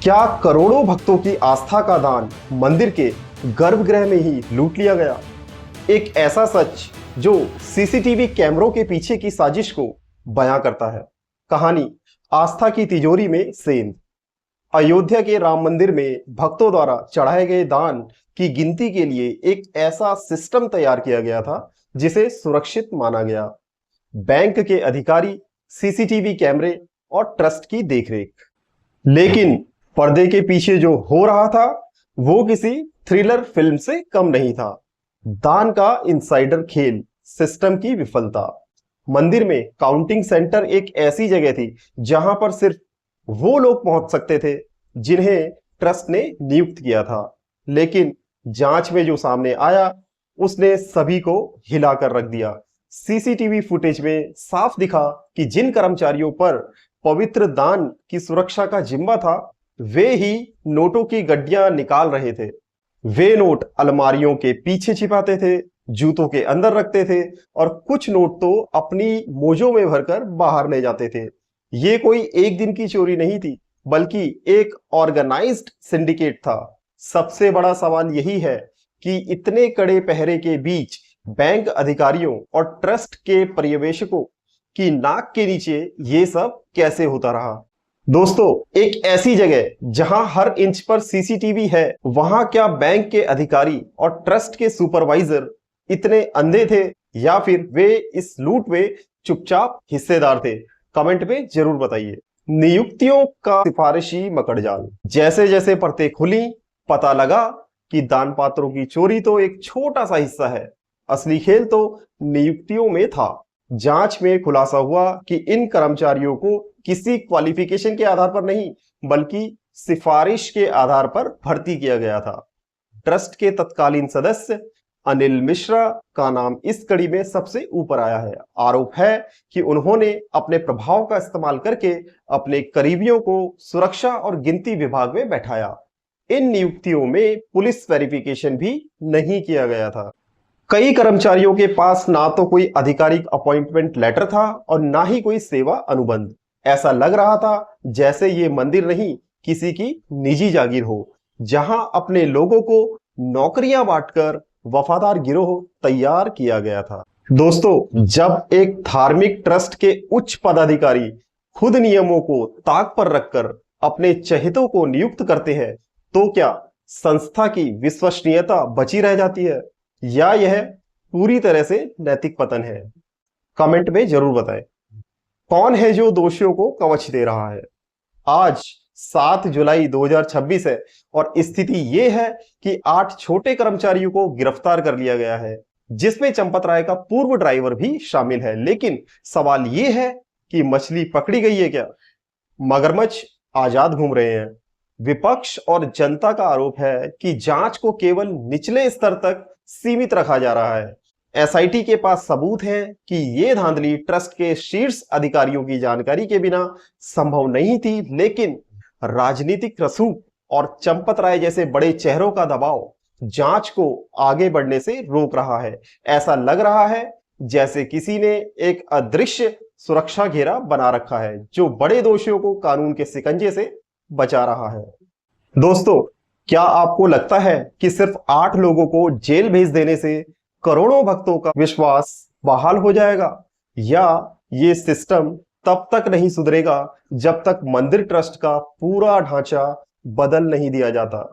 क्या करोड़ों भक्तों की आस्था का दान मंदिर के गर्भगृह में ही लूट लिया गया? एक ऐसा सच जो सीसीटीवी कैमरों के पीछे की साजिश को बयां करता है। कहानी आस्था की तिजोरी में सेंध। अयोध्या के राम मंदिर में भक्तों द्वारा चढ़ाए गए दान की गिनती के लिए एक ऐसा सिस्टम तैयार किया गया था जिसे सुरक्षित माना गया। बैंक के अधिकारी, सीसीटीवी कैमरे और ट्रस्ट की देखरेख। लेकिन पर्दे के पीछे जो हो रहा था वो किसी थ्रिलर फिल्म से कम नहीं था। दान का इनसाइडर खेल, सिस्टम की विफलता। मंदिर में काउंटिंग सेंटर एक ऐसी जगह थी जहां पर सिर्फ वो लोग पहुंच सकते थे जिन्हें ट्रस्ट ने नियुक्त किया था। लेकिन जांच में जो सामने आया उसने सभी को हिलाकर रख दिया। सीसीटीवी फुटेज में साफ दिखा कि जिन कर्मचारियों पर पवित्र दान की सुरक्षा का जिम्मा था वे ही नोटों की गड्डियां निकाल रहे थे। वे नोट अलमारियों के पीछे छिपाते थे, जूतों के अंदर रखते थे और कुछ नोट तो अपनी मोजों में भरकर बाहर ले जाते थे। ये कोई एक दिन की चोरी नहीं थी, बल्कि एक ऑर्गेनाइज्ड सिंडिकेट था। सबसे बड़ा सवाल यही है कि इतने कड़े पहरे के बीच बैंक अधिकारियों और ट्रस्ट के पर्यवेक्षकों की नाक के नीचे ये सब कैसे होता रहा? दोस्तों, एक ऐसी जगह जहां हर इंच पर सीसीटीवी है, वहां क्या बैंक के अधिकारी और ट्रस्ट के सुपरवाइजर इतने अंधे थे या फिर वे इस लूट में चुपचाप हिस्सेदार थे? कमेंट में जरूर बताइए। नियुक्तियों का सिफारिशी मकड़जाल। जैसे जैसे परतें खुली, पता लगा कि दान पात्रों की चोरी तो एक छोटा सा हिस्सा है, असली खेल तो नियुक्तियों में था। जांच में खुलासा हुआ कि इन कर्मचारियों को किसी क्वालिफिकेशन के आधार पर नहीं बल्कि सिफारिश के आधार पर भर्ती किया गया था। ट्रस्ट के तत्कालीन सदस्य अनिल मिश्रा का नाम इस कड़ी में सबसे ऊपर आया है। आरोप है कि उन्होंने अपने प्रभाव का इस्तेमाल करके अपने करीबियों को सुरक्षा और गिनती विभाग में बैठाया। इन नियुक्तियों में पुलिस वेरिफिकेशन भी नहीं किया गया था। कई कर्मचारियों के पास ना तो कोई आधिकारिक अपॉइंटमेंट लेटर था और ना ही कोई सेवा अनुबंध। ऐसा लग रहा था जैसे ये मंदिर नहीं, किसी की निजी जागीर हो, जहां अपने लोगों को नौकरियां बांटकर वफादार गिरोह तैयार किया गया था। दोस्तों, जब एक धार्मिक ट्रस्ट के उच्च पदाधिकारी खुद नियमों को ताक पर रखकर अपने चहेतों को नियुक्त करते हैं, तो क्या संस्था की विश्वसनीयता बची रह जाती है या यह पूरी तरह से नैतिक पतन है? कमेंट में जरूर बताएं। कौन है जो दोषियों को कवच दे रहा है? आज 7 जुलाई 2026 है और स्थिति यह है कि 8 छोटे कर्मचारियों को गिरफ्तार कर लिया गया है, जिसमें चंपत राय का पूर्व ड्राइवर भी शामिल है। लेकिन सवाल यह है कि मछली पकड़ी गई है क्या? मगरमच्छ आजाद घूम रहे हैं। विपक्ष और जनता का आरोप है कि जांच को केवल निचले स्तर तक सीमित रखा जा रहा है। एसआईटी के पास सबूत है कि यह धांधली ट्रस्ट के शीर्ष अधिकारियों की जानकारी के बिना संभव नहीं थी, लेकिन राजनीतिक रसूख और चंपत राय जैसे बड़े चेहरों का दबाव जांच को आगे बढ़ने से रोक रहा है। ऐसा लग रहा है जैसे किसी ने एक अदृश्य सुरक्षा घेरा बना रखा है जो बड़े दोषियों को कानून के शिकंजे से बचा रहा है। दोस्तों, क्या आपको लगता है कि सिर्फ 8 लोगों को जेल भेज देने से करोड़ों भक्तों का विश्वास बहाल हो जाएगा, या ये सिस्टम तब तक नहीं सुधरेगा जब तक मंदिर ट्रस्ट का पूरा ढांचा बदल नहीं दिया जाता?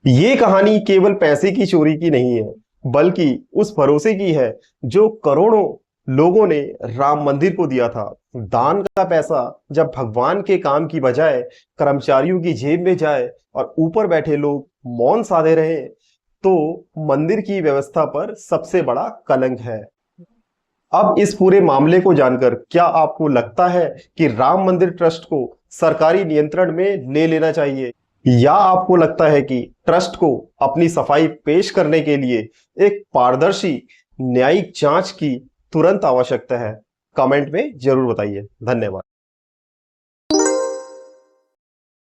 ये कहानी केवल पैसे की चोरी की नहीं है, बल्कि उस भरोसे की है जो करोड़ों लोगों ने राम मंदिर को दिया था। दान का पैसा जब भगवान के काम की बजाय कर्मचारियों की जेब में जाए और ऊपर बैठे लोग मौन साधे रहे, तो मंदिर की व्यवस्था पर सबसे बड़ा कलंक है। अब इस पूरे मामले को जानकर क्या आपको लगता है कि राम मंदिर ट्रस्ट को सरकारी नियंत्रण में ले लेना चाहिए, या आपको लगता है कि ट्रस्ट को अपनी सफाई पेश करने के लिए एक पारदर्शी न्यायिक जांच की तुरंत आवश्यकता है? कमेंट में जरूर बताइए। धन्यवाद।